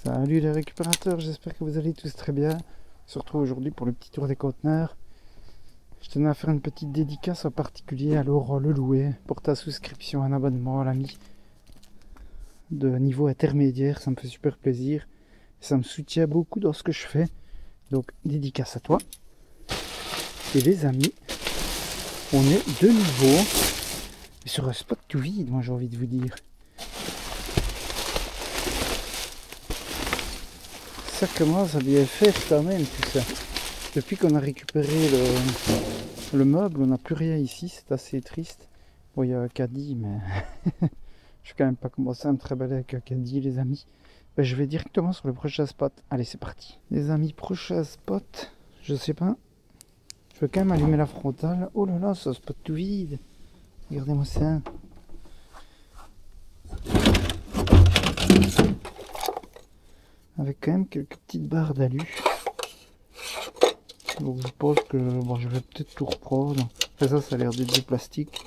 Salut les récupérateurs, j'espère que vous allez tous très bien. On se retrouve aujourd'hui pour le petit tour des conteneurs. Je tenais à faire une petite dédicace en particulier à Laurent Lelouet pour ta souscription à un abonnement à l'ami de niveau intermédiaire. Ça me fait super plaisir. Ça me soutient beaucoup dans ce que je fais. Donc dédicace à toi. Et les amis, on est de nouveau sur un spot tout vide, moi j'ai envie de vous dire. Ça commence à bien faire quand même tout ça. Depuis qu'on a récupéré le meuble, on n'a plus rien ici, c'est assez triste. Bon, il y a un caddie, mais je vais quand même pas commencer à me tréballer avec un caddie, les amis. Ben, je vais directement sur le prochain spot. Allez, c'est parti. Les amis, prochain spot, je sais pas. Je vais quand même allumer la frontale. Oh là là, c'est un spot tout vide. Regardez-moi ça. Avec quand même quelques petites barres d'alu. Donc je pense que bon, je vais peut-être tout reprendre. Enfin, ça a l'air d'être du plastique.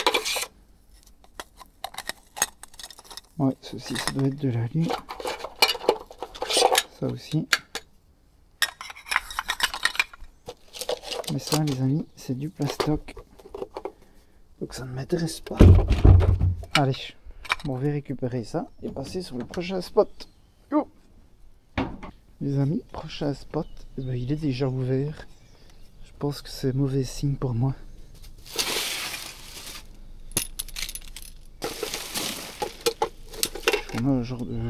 Ouais, ceci, ça doit être de l'alu. Ça aussi. Mais ça, les amis, c'est du plastoc. Donc ça ne m'intéresse pas. Allez, bon, on va récupérer ça et passer sur le prochain spot. Go! Les amis, prochain spot, eh ben, il est déjà ouvert. Je pense que c'est mauvais signe pour moi. On a un genre de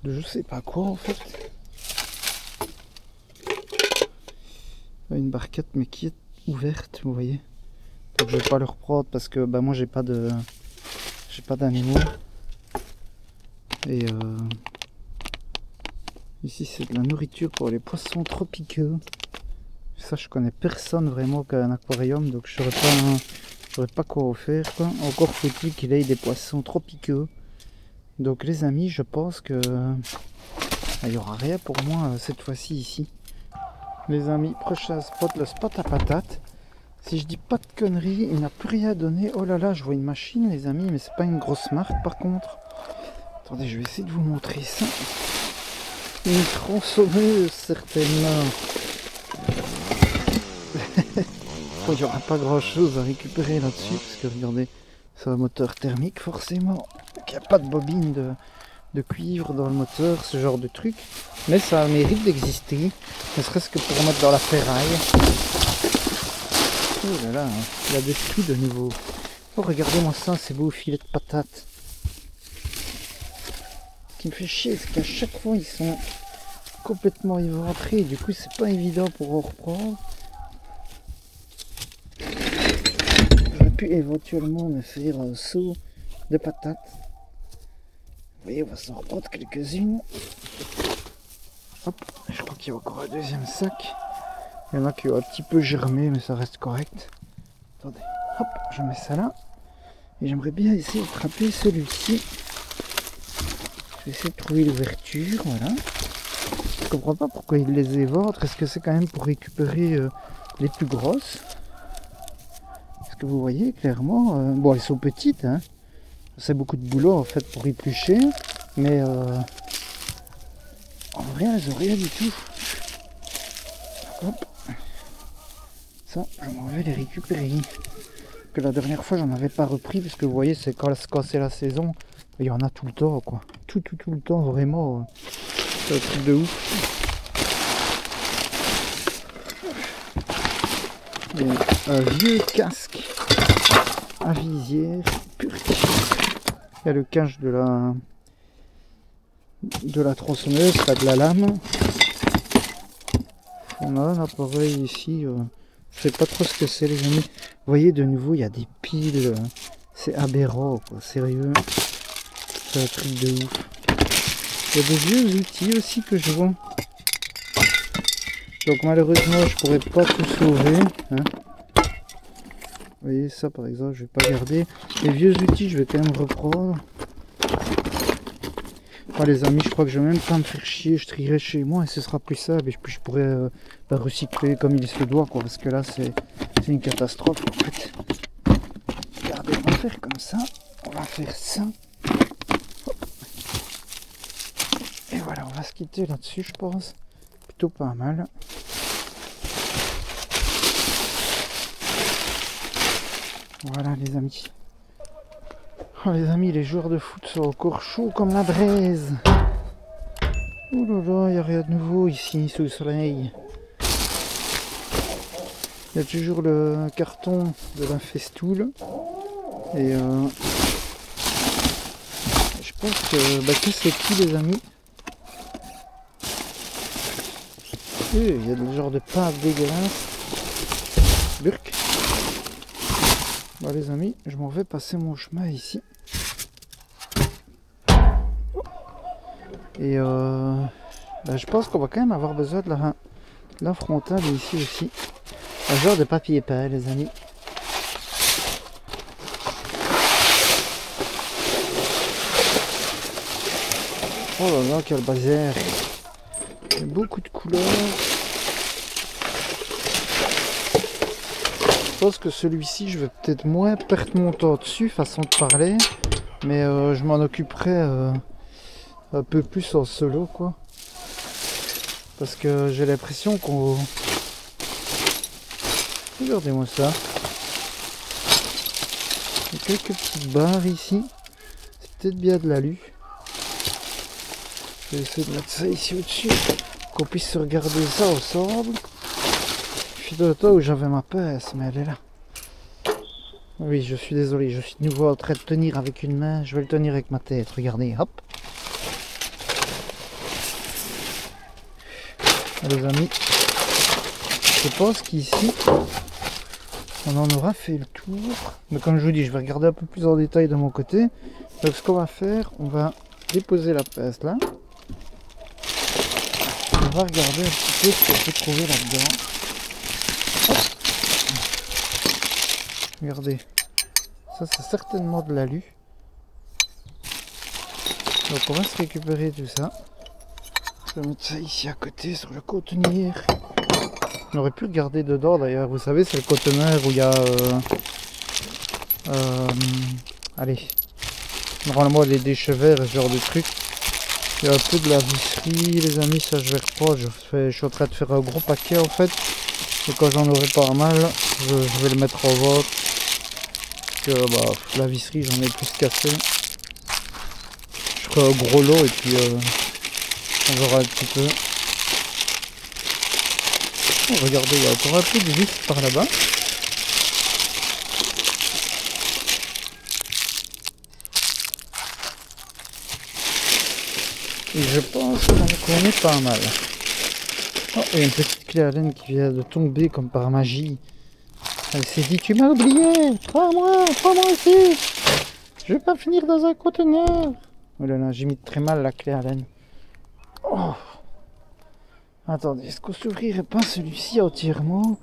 je sais pas quoi en fait. Une barquette mais qui est ouverte, vous voyez. Donc je vais pas le reprendre parce que bah, moi j'ai pas d'animaux. Et ici c'est de la nourriture pour les poissons tropicaux. Ça je connais personne vraiment qui a un aquarium, donc je saurais pas quoi faire quoi. Encore faut-il qu'il ait des poissons tropicaux. Donc les amis, je pense que il y aura rien pour moi cette fois-ci ici. Les amis, prochain spot, le spot à patates. Si je dis pas de conneries, il n'a plus rien donné. Oh là là, je vois une machine les amis, mais c'est pas une grosse marque par contre. Attendez, je vais essayer de vous montrer ça. Une tronçonneuse certainement. Bon, il n'y aura pas grand chose à récupérer là-dessus, parce que regardez, c'est un moteur thermique forcément. Il n'y a pas de bobine de cuivre dans le moteur, ce genre de truc. Mais ça mérite d'exister, ne serait-ce que pour mettre dans la ferraille. Oh là là, il a détruit de nouveau. Oh, regardez-moi ça, ces beaux filets de patates. Ce qui me fait chier, c'est qu'à chaque fois, ils sont complètement éventrés. Du coup, c'est pas évident pour en reprendre. J'aurais pu éventuellement me faire un seau de patates. Vous voyez, on va s'en reprendre quelques-unes. Hop, je crois qu'il y a encore un deuxième sac. Il y en a qui ont un petit peu germé, mais ça reste correct. Attendez, hop, je mets ça là. Et j'aimerais bien essayer de attraper celui-ci. Je vais essayer de trouver l'ouverture, voilà. Je comprends pas pourquoi ils les éventrent. Est-ce que c'est quand même pour récupérer les plus grosses? Parce que vous voyez clairement, bon, elles sont petites, hein. C'est beaucoup de boulot en fait pour éplucher, mais en vrai elles ont rien du tout. Hop. Ça, je m'en vais les récupérer. Que la dernière fois j'en avais pas repris parce que vous voyez, c'est quand c'est la saison, il y en a tout le temps quoi. Tout le temps vraiment. C'est un truc de ouf. Et un vieux casque à visière pur. Il y a le cache de la tronçonneuse, pas de la lame. On a un appareil ici, je sais pas trop ce que c'est les amis. Vous voyez de nouveau il y a des piles, c'est aberrant quoi, sérieux. C'est un truc de ouf. Il y a des vieux outils aussi que je vois. Donc malheureusement je pourrais pas tout sauver. Hein. Vous voyez ça par exemple, je vais pas garder. Les vieux outils je vais quand même reprendre. Bon, les amis, je crois que je vais même pas me faire chier, je trierai chez moi et ce sera plus simple et puis je pourrais recycler comme il se doit quoi, parce que là c'est une catastrophe en fait. Regardez, on va faire comme ça, on va faire ça. Et voilà, on va se quitter là-dessus, je pense. Plutôt pas mal. Voilà les amis. Oh les amis, les joueurs de foot sont encore chauds comme la braise. Ouh là là, il n'y a rien de nouveau ici sous le soleil. Il y a toujours le carton de la festoule. Et je pense que c'est qui les amis. Et il y a le genre de pâte dégueulasse. Burk. Bah les amis, je m'en vais passer mon chemin ici. Et je pense qu'on va quand même avoir besoin de la frontale ici aussi. Un genre de papier peint les amis. Oh là là, quel bazar. Il y a beaucoup de couleurs. Je pense que celui-ci, je vais peut-être moins perdre mon temps dessus, façon de parler. Mais je m'en occuperai un peu plus en solo, quoi. Parce que j'ai l'impression qu'on... Regardez-moi ça. Il y a quelques petites barres ici. C'est peut-être bien de l'alu. Je vais essayer de mettre ça ici au-dessus. Qu'on puisse regarder ça ensemble. Je suis de temps où j'avais ma pince, mais elle est là. Oui, je suis désolé, je suis de nouveau en train de tenir avec une main. Je vais le tenir avec ma tête, regardez, hop. Les amis, je pense qu'ici, on en aura fait le tour. Mais comme je vous dis, je vais regarder un peu plus en détail de mon côté. Donc ce qu'on va faire, on va déposer la pince là. On va regarder un petit peu ce qu'on peut trouver là-dedans. Regardez, ça c'est certainement de l'alu. Donc on va se récupérer tout ça. Je vais mettre ça ici à côté sur le conteneur. On aurait pu regarder dedans d'ailleurs, vous savez c'est le conteneur où il y a... allez, normalement les déchets verts, ce genre de truc. Il y a un peu de la visserie les amis, ça je vais reprendre. Je suis en train de faire un gros paquet en fait. Et quand j'en aurai pas mal, je vais le mettre en vente. Que la visserie j'en ai plus cassé. Je ferai un gros lot et puis on verra un petit peu. Oh, regardez, il y a encore un peu de vis par là-bas. Et je pense qu'on est pas mal. Oh, il y a une petite clé à laine qui vient de tomber comme par magie. Elle s'est dit, tu m'as oublié, prends-moi ici. Je vais pas finir dans un conteneur. Oh là là, j'ai mis très mal la clé à laine. Oh. Attendez, est-ce qu'on s'ouvrirait pas celui-ci entièrement?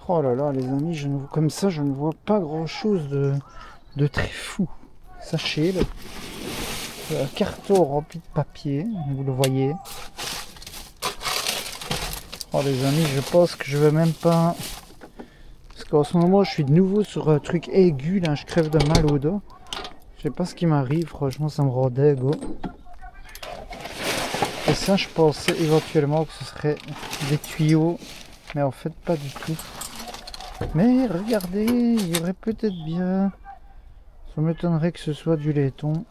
Oh là là, les amis, comme ça, je ne vois pas grand-chose de très fou. Sachez-le. Un carton rempli de papier, vous le voyez. Oh les amis, je pense que je vais même pas... Parce qu'en ce moment, je suis de nouveau sur un truc aigu, là, je crève de mal au dos. Je sais pas ce qui m'arrive, franchement, ça me rend dégo. Et ça, je pensais éventuellement que ce serait des tuyaux, mais en fait, pas du tout. Mais regardez, il y aurait peut-être bien... Ça m'étonnerait que ce soit du laiton.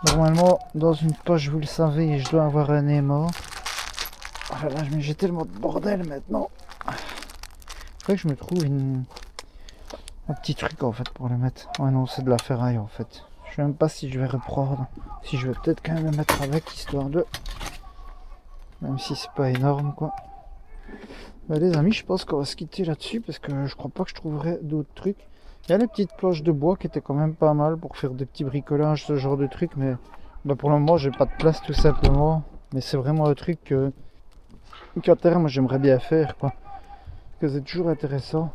Normalement, dans une poche, vous le savez, je dois avoir un aimant. Oh là là, j'ai tellement de bordel maintenant. Il faudrait que je me trouve un petit truc en fait pour le mettre. Ouais non, c'est de la ferraille en fait. Je sais même pas si je vais reprendre. Si je vais peut-être quand même le mettre avec, histoire de... Même si c'est pas énorme quoi. Bah, les amis, je pense qu'on va se quitter là-dessus parce que je crois pas que je trouverai d'autres trucs. Il y a les petites planches de bois qui étaient quand même pas mal pour faire des petits bricolages, ce genre de trucs, mais bah, pour le moment j'ai pas de place tout simplement. Mais c'est vraiment un truc qu'à terme j'aimerais bien faire quoi. Parce que c'est toujours intéressant.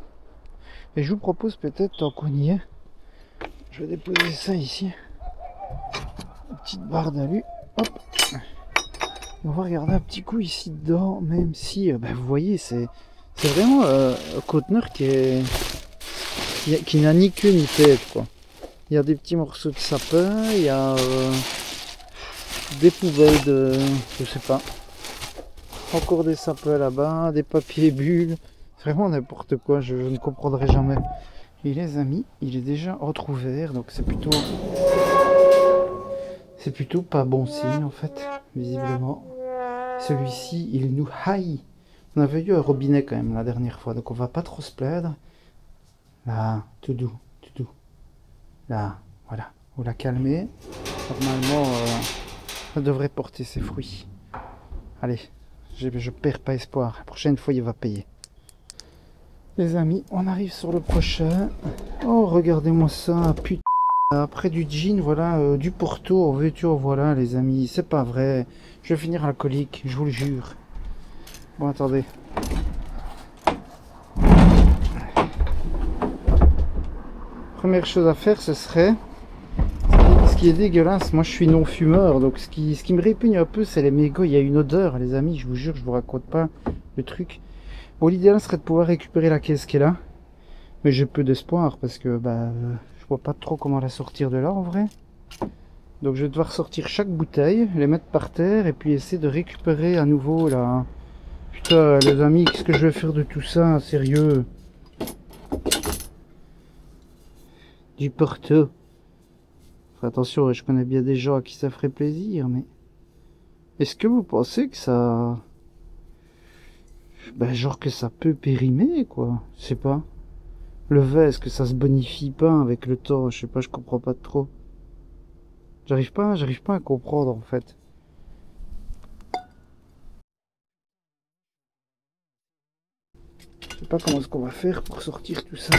Et je vous propose peut-être, tant qu'on y est, je vais déposer ça ici. Une petite barre d'alu. Hop. On va regarder un petit coup ici dedans, même si bah, vous voyez c'est vraiment un conteneur qui n'a ni queue ni tête quoi. Il y a des petits morceaux de sapin, il y a des poubelles de... je sais pas. Encore des sapins là-bas, des papiers bulles. C'est vraiment n'importe quoi, je ne comprendrai jamais. Et les amis, il est déjà entrouvert, donc c'est plutôt... c'est plutôt pas bon signe en fait, visiblement. Celui-ci, il nous haït. On avait eu un robinet quand même la dernière fois, donc on va pas trop se plaindre. Là, tout doux, tout doux. Là, voilà, on l'a calmé. Normalement, ça devrait porter ses fruits. Allez, je perds pas espoir. La prochaine fois, il va payer. Les amis, on arrive sur le prochain. Oh, regardez-moi ça, putain. Après du gin, voilà, du Porto en voiture, voilà, les amis. C'est pas vrai. Je vais finir alcoolique, je vous le jure. Bon, attendez. Première chose à faire, ce serait... ce qui est dégueulasse, moi je suis non-fumeur, donc ce qui me répugne un peu, c'est les mégots. Il y a une odeur, les amis, je vous jure, je vous raconte pas le truc. Bon, l'idéal serait de pouvoir récupérer la caisse qui est là. Mais j'ai peu d'espoir, parce que je vois pas trop comment la sortir de là, en vrai. Donc je vais devoir sortir chaque bouteille, les mettre par terre, et puis essayer de récupérer à nouveau la... Putain, les amis, qu'est-ce que je vais faire de tout ça, sérieux? Du Porto. Enfin, attention, je connais bien des gens à qui ça ferait plaisir, mais... est-ce que vous pensez que ça... genre que ça peut périmer, quoi? Je sais pas. Le vin, est-ce que ça se bonifie pas avec le temps? Je sais pas, je comprends pas trop. J'arrive pas à comprendre, en fait. Je sais pas comment est-ce qu'on va faire pour sortir tout ça.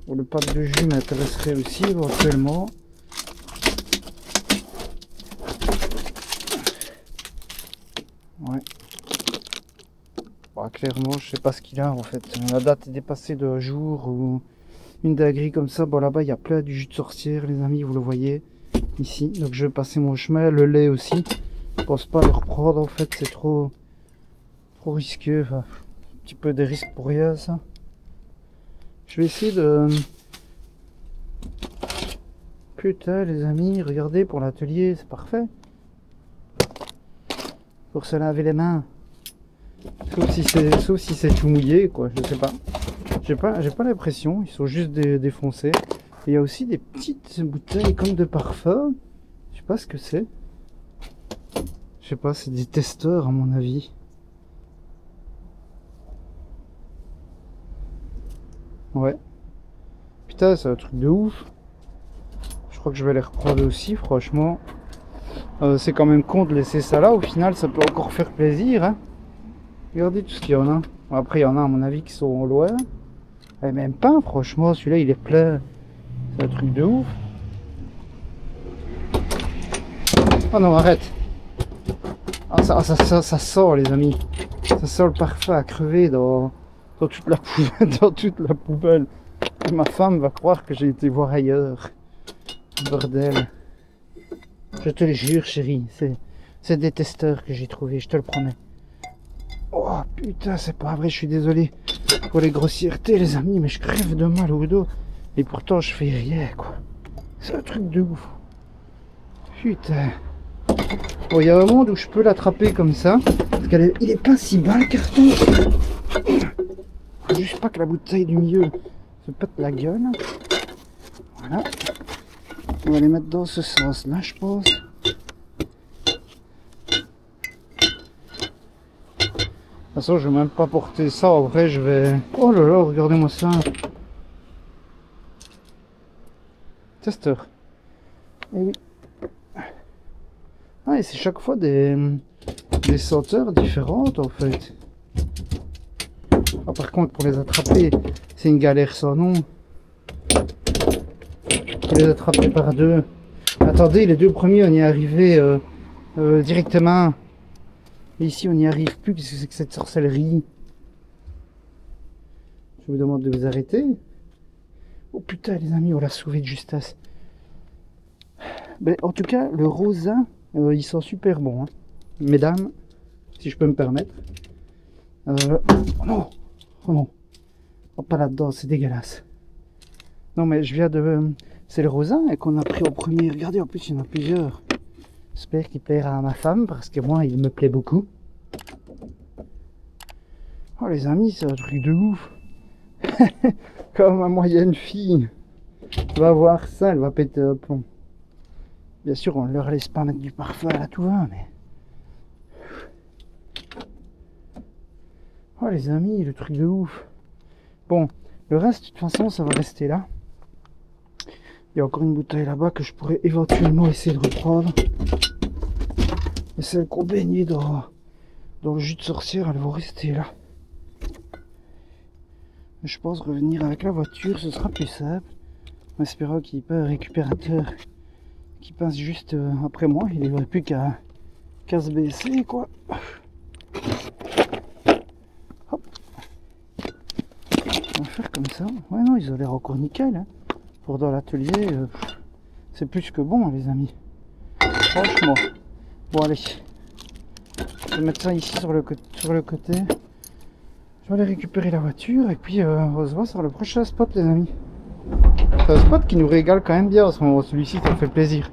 Bon, le pack de jus m'intéresserait aussi, éventuellement. Ouais. Bon, clairement, je sais pas ce qu'il a, en fait. La date est dépassée d'un jour ou une dinguerie comme ça. Bon, là-bas, il y a plein du jus de sorcière, les amis, vous le voyez. Ici, donc je vais passer mon chemin. Le lait aussi. Je pense pas le reprendre, en fait, c'est trop risqué. Enfin, un petit peu des risques pour rien, ça. Je vais essayer de... Putain, les amis, regardez, pour l'atelier, c'est parfait. Pour se laver les mains. Sauf si c'est tout mouillé, quoi, je sais pas. J'ai pas l'impression, ils sont juste défoncés. Et il y a aussi des petites bouteilles comme de parfum. Je sais pas ce que c'est. Je sais pas, c'est des testeurs à mon avis. Ouais. Putain, c'est un truc de ouf. Je crois que je vais les reprendre aussi, franchement. C'est quand même con de laisser ça là. Au final, ça peut encore faire plaisir. Hein. Regardez tout ce qu'il y en a. Bon, après, il y en a à mon avis qui sont loin. Et même pas, franchement, celui-là, il est plein. C'est un truc de ouf. Oh non, arrête. Ah, ça sort, les amis. Ça sent le parfum à crever dans toute la poubelle. Dans toute la poubelle. Et ma femme va croire que j'ai été voir ailleurs. Bordel. Je te le jure, chérie. C'est des testeurs que j'ai trouvé, je te le promets. Oh putain, c'est pas vrai, je suis désolé pour les grossièretés, les amis, mais je crève de mal au dos. Et pourtant, je fais rien, quoi. C'est un truc de ouf. Putain. Bon, il y a un monde où je peux l'attraper comme ça. Parce qu'il est pas si bas le carton. Faut juste pas que la bouteille du milieu se pète la gueule. Voilà. On va les mettre dans ce sens-là, je pense. De toute façon, je vais même pas porter ça. En vrai, je vais... Oh là là, regardez-moi ça. Testeur. Et oui. Ah, et c'est chaque fois des senteurs différentes, en fait. Ah, par contre, pour les attraper, c'est une galère sans nom. Pour les attraper par deux. Attendez, les deux premiers, on y est arrivé directement. Et ici, on n'y arrive plus. Qu'est-ce que c'est que cette sorcellerie? Je vous demande de vous arrêter. Oh putain, les amis, on l'a sauvé de justesse. Ben, en tout cas, le rosin, il sent super bon. Hein. Mesdames, si je peux me permettre. Oh non! Oh non! Oh, pas là-dedans, c'est dégueulasse. Non, mais je viens de... c'est le rosin qu'on a pris au premier. Regardez, en plus, il y en a plusieurs. J'espère qu'il plaira à ma femme parce que moi il me plaît beaucoup. Oh les amis, c'est un truc de ouf. Comme ma moyenne fille va voir ça, elle va péter un plomb. Bien sûr, on ne leur laisse pas mettre du parfum à tout va, mais... Oh les amis, le truc de ouf. Bon, le reste, de toute façon, ça va rester là. Il y a encore une bouteille là-bas que je pourrais éventuellement essayer de reprendre. Et celles qu'on baignait dans le jus de sorcière, elles vont rester là. Je pense revenir avec la voiture, ce sera plus simple. En espérant qu'il n'y ait pas un récupérateur qui passe juste après moi. Il n'y aurait plus qu'à se baisser, quoi. Hop. On va faire comme ça. Ouais, non, ils ont l'air encore nickel. Hein. Pour dans l'atelier, c'est plus que bon, les amis. Franchement. Bon, allez. Je vais mettre ça ici sur le côté. Je vais aller récupérer la voiture et puis on va se voir sur le prochain spot, les amis. C'est un spot qui nous régale quand même bien en ce moment. Celui-ci, ça me fait plaisir.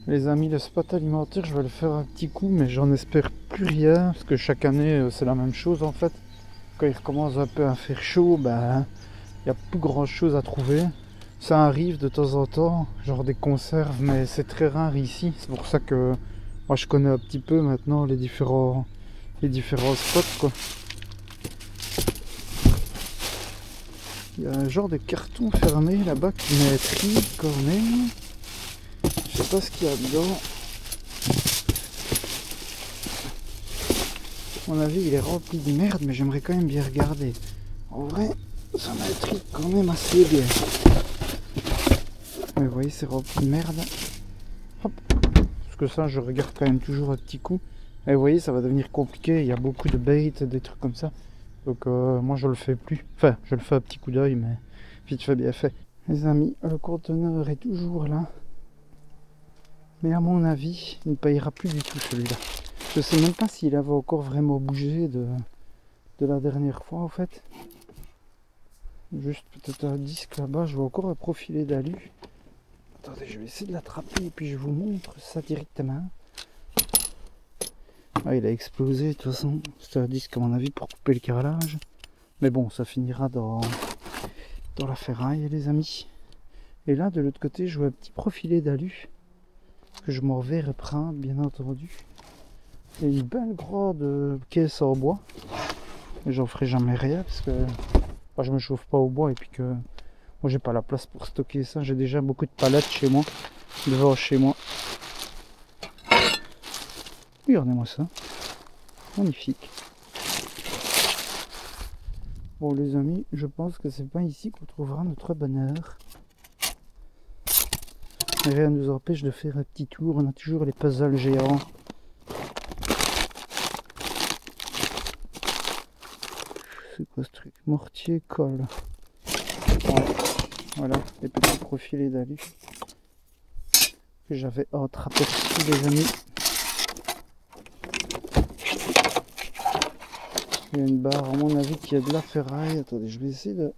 Les amis, le spot alimentaire, je vais le faire un petit coup, mais j'en espère plus rien parce que chaque année, c'est la même chose en fait. Quand il recommence un peu à faire chaud, ben, il n'y a plus grand chose à trouver. Ça arrive de temps en temps, genre des conserves, mais c'est très rare ici. C'est pour ça que moi je connais un petit peu maintenant les différents spots, quoi. Il y a un genre de carton fermé là-bas qui met tri quand même. Je sais pas ce qu'il y a dedans. À mon avis, il est rempli de merde, mais j'aimerais quand même bien regarder. En vrai, ça m'intrigue quand même assez bien. Mais vous voyez, c'est rempli de merde. Hop. Parce que ça, je regarde quand même toujours un petit coup. Et vous voyez, ça va devenir compliqué. Il y a beaucoup de bait, des trucs comme ça. Donc moi, je le fais plus. Enfin, je le fais un petit coup d'œil, mais vite fait, bien fait. Les amis, le conteneur est toujours là. Mais à mon avis, il ne payera plus du tout celui-là. Je sais même pas s'il avait encore vraiment bougé de la dernière fois en fait. Juste peut-être un disque là-bas, je vois encore un profilet d'alu. Attendez, je vais essayer de l'attraper et puis je vous montre ça directement. Ah, il a explosé de toute façon. C'est un disque à mon avis pour couper le carrelage. Mais bon, ça finira dans la ferraille les amis. Et là de l'autre côté, je vois un petit profilet d'alu que je m'en vais reprendre bien entendu. Il y a une belle grande caisse en bois. Mais j'en ferai jamais rien parce que moi, je me chauffe pas au bois et puis que moi j'ai pas la place pour stocker ça. J'ai déjà beaucoup de palettes chez moi, devant chez moi. Regardez-moi ça, magnifique. Bon les amis, je pense que c'est pas ici qu'on trouvera notre bonheur. Mais rien ne nous empêche de faire un petit tour. On a toujours les puzzles géants. C'est quoi ce truc? Mortier, colle. Voilà, les petits profilés d'alu que j'avais entreaperçus les amis. Il y a une barre à mon avis qui a de la ferraille. Attendez, je vais essayer de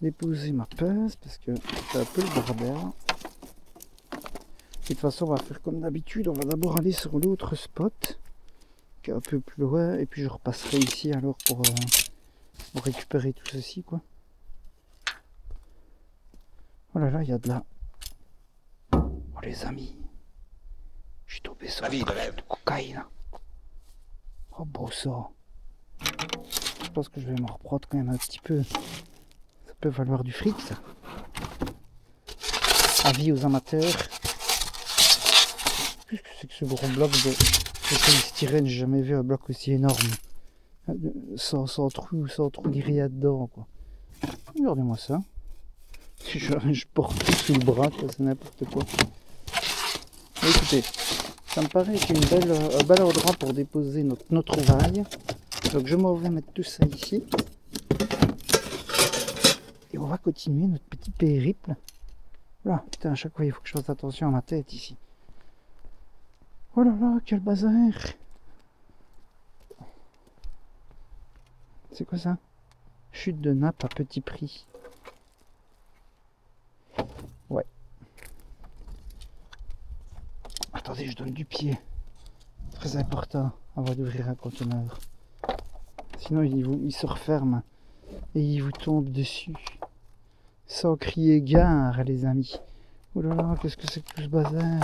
déposer ma pince parce que c'est un peu le bordel. De toute façon on va faire comme d'habitude, on va d'abord aller sur l'autre spot qui est un peu plus loin et puis je repasserai ici alors pour récupérer tout ceci quoi. Oh là là, il y a de la... Oh les amis, je suis tombé sur une de cocaïne. Oh beau ça. Je pense que je vais m'en reprendre quand même un petit peu. Ça peut valoir du fric ça. Avis aux amateurs. Qu'est-ce que c'est que ce gros bloc de polystyrène? J'ai jamais vu un bloc aussi énorme. Sans trou ni rien dedans quoi. Regardez-moi ça. Je porte tout sous le bras, c'est n'importe quoi. Mais écoutez, ça me paraît être un bel endroit pour déposer notre trouvaille. Donc je m'en vais mettre tout ça ici. Et on va continuer notre petit périple. Là, putain, à chaque fois il faut que je fasse attention à ma tête ici. Oh là là, quel bazar! C'est quoi ça? Chute de nappe à petit prix. Ouais. attendez, je donne du pied. Très important avant d'ouvrir un conteneur. Sinon il se referme et il vous tombe dessus. Sans crier gare les amis. Oh là là, qu'est-ce que c'est que tout ce bazar?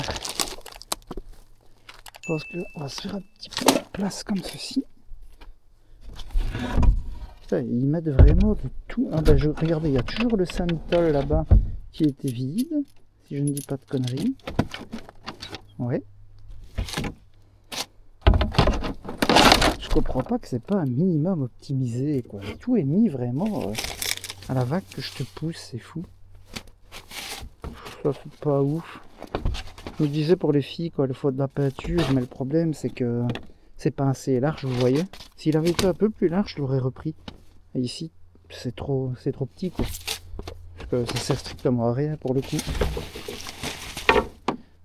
Je pense qu'on va se faire un petit peu de place comme ceci. Putain, ils mettent vraiment de tout. Ah bah regardez, il y a toujours le Sanitol là-bas qui était vide, si je ne dis pas de conneries. Ouais. Je comprends pas que c'est pas un minimum optimisé, quoi. Tout est mis vraiment à la vague que je te pousse, c'est fou. Ça c'est pas ouf. Je me disais pour les filles, quoi, il faut de la peinture, mais le problème c'est que c'est pas assez large, vous voyez. S'il avait été un peu plus large, je l'aurais repris. Et ici, c'est trop petit, quoi. Parce que ça sert strictement à rien pour le coup.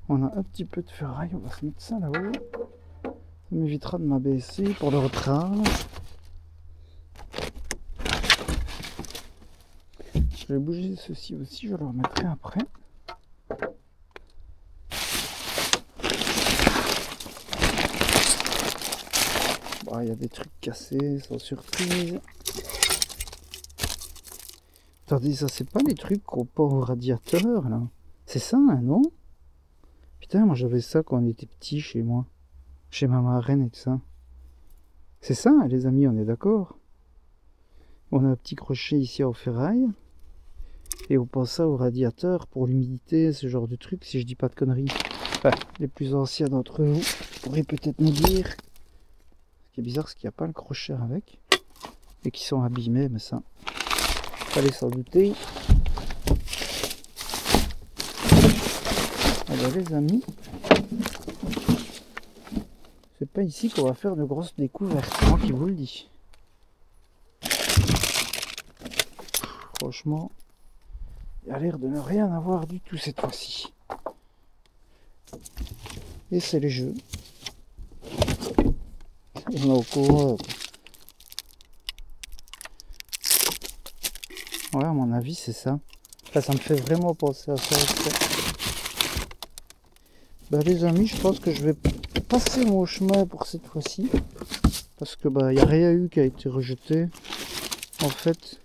On a un petit peu de ferraille, on va se mettre ça là-haut. Ça m'évitera de m'abaisser pour le reprendre. Je vais bouger ceci aussi, je le remettrai après. Bon, il y a des trucs cassés, sans surprise. Attendez, ça c'est pas les trucs qu'on porte au radiateur là? C'est ça, hein, non? Putain, moi j'avais ça quand on était petit chez moi. Chez ma marraine et tout ça. C'est ça, hein, les amis, on est d'accord? On a un petit crochet ici au ferraille. Et on pense ça au radiateur pour l'humidité, ce genre de truc, si je dis pas de conneries. Enfin, les plus anciens d'entre vous pourraient peut-être nous dire. Ce qui est bizarre, c'est qu'il n'y a pas le crochet avec. Et qui sont abîmés, mais ça, fallait s'en douter. Alors les amis, c'est pas ici qu'on va faire de grosses découvertes, moi qui vous le dis. Franchement, il a l'air de ne rien avoir du tout cette fois-ci. Et c'est le jeu. On a encore... Ouais, à mon avis, c'est ça. Enfin, ça me fait vraiment penser à ça. Bah, les amis, je pense que je vais passer mon chemin pour cette fois-ci. Parce que bah, il n'y a rien eu qui a été rejeté. En fait.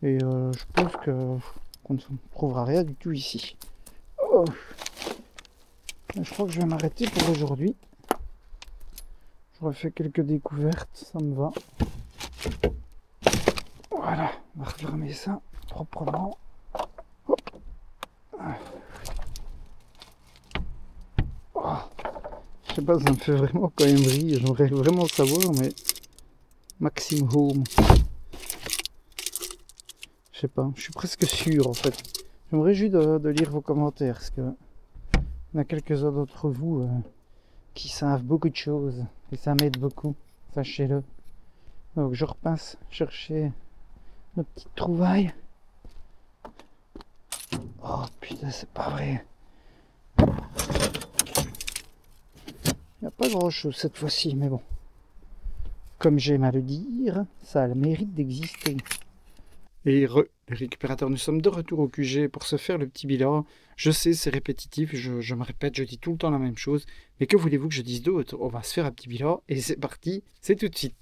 Et je pense qu'on ne trouvera rien du tout ici. Oh. Je crois que je vais m'arrêter pour aujourd'hui. J'aurais fait quelques découvertes, ça me va. Voilà, on va refermer ça proprement. Hop. Oh. Je sais pas, ça me fait vraiment quand même rire. J'aimerais vraiment savoir, mais Maxime Home. Je sais pas, je suis presque sûr en fait. Je me réjouis de lire vos commentaires parce que il y en a quelques-uns d'entre vous qui savent beaucoup de choses et ça m'aide beaucoup, sachez-le. Donc je repasse chercher nos petites trouvailles. Oh putain, c'est pas vrai. Il n'y a pas grand chose cette fois-ci, mais bon. Comme j'aime à le dire, ça a le mérite d'exister. Et les récupérateurs, nous sommes de retour au QG pour se faire le petit bilan. Je sais, c'est répétitif, je me répète, je dis tout le temps la même chose. Mais que voulez-vous que je dise d'autre? On va se faire un petit bilan et c'est parti, c'est tout de suite.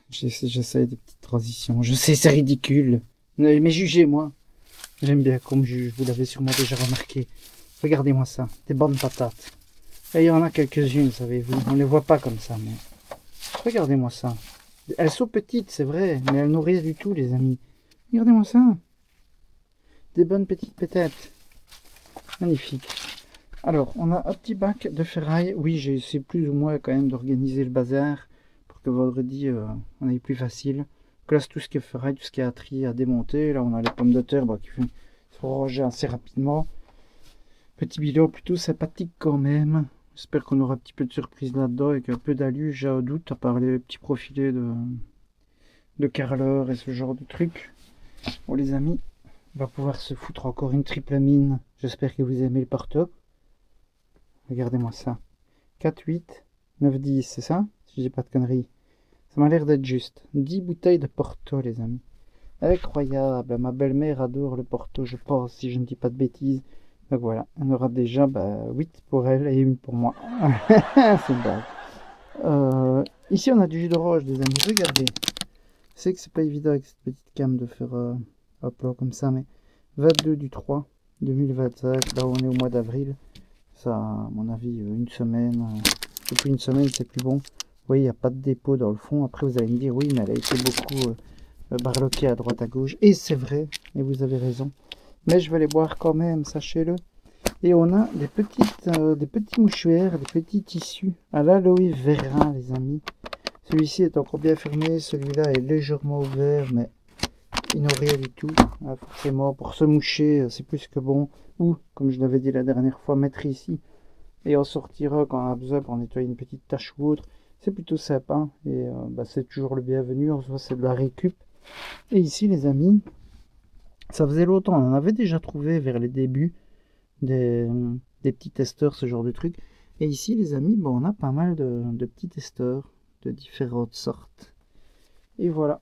J'essaie des petites transitions, je sais, c'est ridicule. Mais jugez-moi. J'aime bien qu'on me juge, vous l'avez sûrement déjà remarqué. Regardez-moi ça, des bonnes patates. Et il y en a quelques-unes, savez-vous, on ne les voit pas comme ça, mais... Regardez-moi ça. Elles sont petites, c'est vrai, mais elles n'ont rien du tout, les amis. Regardez-moi ça. Des bonnes petites pétettes. Magnifique. Alors, on a un petit bac de ferraille. Oui, j'ai essayé plus ou moins quand même d'organiser le bazar pour que vendredi, on aille plus facile. Donc là, c'est tout ce qui est ferraille, tout ce qui est à trier, à démonter. Là, on a les pommes de terre qui sont rangées assez rapidement. Petit bilan plutôt sympathique quand même. J'espère qu'on aura un petit peu de surprise là-dedans avec un peu d'alu, j'ai un doute, à part les petits profilés de carreleurs et ce genre de trucs. Bon les amis, on va pouvoir se foutre encore une triple mine. J'espère que vous aimez le porto. Regardez-moi ça. 4, 8, 9, 10, c'est ça? Si je dis pas de conneries. Ça m'a l'air d'être juste. 10 bouteilles de porto les amis. Incroyable, ma belle-mère adore le porto je pense, si je ne dis pas de bêtises. Donc voilà, on aura déjà 8 pour elle et une pour moi. C'est une blague. Ici on a du jus d'orange des amis, regardez. Je sais que c'est pas évident avec cette petite cam de faire hop là comme ça, mais 22 du 3 2025, là on est au mois d'avril. Ça, à mon avis, une semaine, depuis une semaine c'est plus bon. Vous voyez, il n'y a pas de dépôt dans le fond. Après vous allez me dire, oui mais elle a été beaucoup barlottée à droite à gauche. Et c'est vrai, et vous avez raison. Mais je vais les boire quand même, sachez-le. Et on a des petits mouchoirs, des petits tissus à l'aloe vera, les amis. Celui-ci est encore bien fermé, celui-là est légèrement ouvert, mais il n'a rien du tout. Ah, forcément, pour se moucher, c'est plus que bon. Ou, comme je l'avais dit la dernière fois, mettre ici et en sortira quand on a besoin pour nettoyer une petite tache ou autre. C'est plutôt sympa et c'est toujours le bienvenu. En soi, c'est de la récup. Et ici, les amis, ça faisait longtemps, on en avait déjà trouvé vers les débuts des petits testeurs, ce genre de trucs. Et ici, les amis, on a pas mal de petits testeurs de différentes sortes. Et voilà.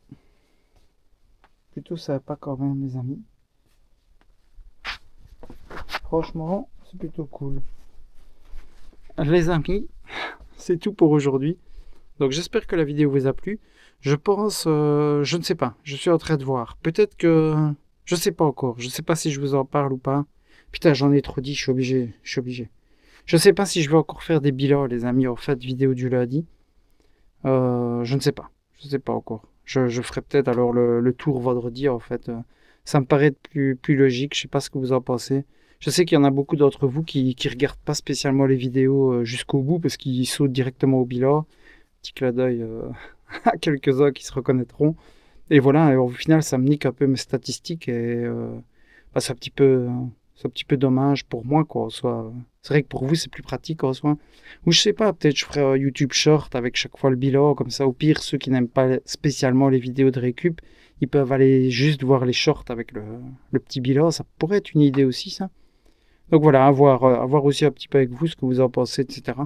Plutôt sympa quand même, les amis. Franchement, c'est plutôt cool. Les amis, c'est tout pour aujourd'hui. Donc j'espère que la vidéo vous a plu. Je pense, je ne sais pas, je suis en train de voir. Peut-être que, je sais pas encore. Je sais pas si je vous en parle ou pas. Putain, j'en ai trop dit, je suis obligé. Je sais pas si je vais encore faire des bilans, les amis, en fait, vidéo du lundi. Je ne sais pas. Je sais pas encore. Je ferai peut-être alors le tour vendredi, en fait. Ça me paraît plus logique. Je sais pas ce que vous en pensez. Je sais qu'il y en a beaucoup d'entre vous qui regardent pas spécialement les vidéos jusqu'au bout parce qu'ils sautent directement au bilan. Petit clin d'œil à quelques-uns qui se reconnaîtront. Et voilà, et au final, ça me nique un peu mes statistiques et c'est un petit peu dommage pour moi, quoi. C'est vrai que pour vous, c'est plus pratique en soi. Ou je sais pas, peut-être je ferai un YouTube Short avec chaque fois le bilan, comme ça, au pire, ceux qui n'aiment pas spécialement les vidéos de récup, ils peuvent aller juste voir les shorts avec le petit bilan. Ça pourrait être une idée aussi, ça. Donc voilà, à voir aussi un petit peu avec vous ce que vous en pensez, etc.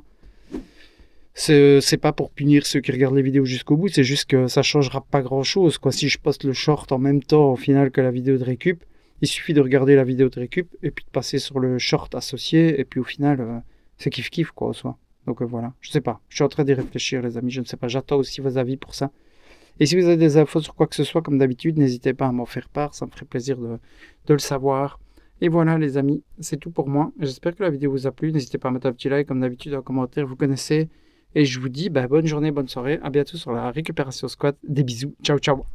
C'est pas pour punir ceux qui regardent les vidéos jusqu'au bout, c'est juste que ça changera pas grand chose, quoi. Si je poste le short en même temps au final que la vidéo de récup, il suffit de regarder la vidéo de récup et puis de passer sur le short associé et puis au final c'est kiff quoi en soi. Donc voilà, je sais pas, je suis en train d'y réfléchir les amis, je ne sais pas, j'attends aussi vos avis pour ça. Et si vous avez des infos sur quoi que ce soit comme d'habitude, n'hésitez pas à m'en faire part, ça me ferait plaisir de le savoir. Et voilà les amis, c'est tout pour moi. J'espère que la vidéo vous a plu, n'hésitez pas à mettre un petit like comme d'habitude en commentaire, vous connaissez. Et je vous dis bonne journée, bonne soirée, à bientôt sur la récupération squat. Des bisous, ciao ciao.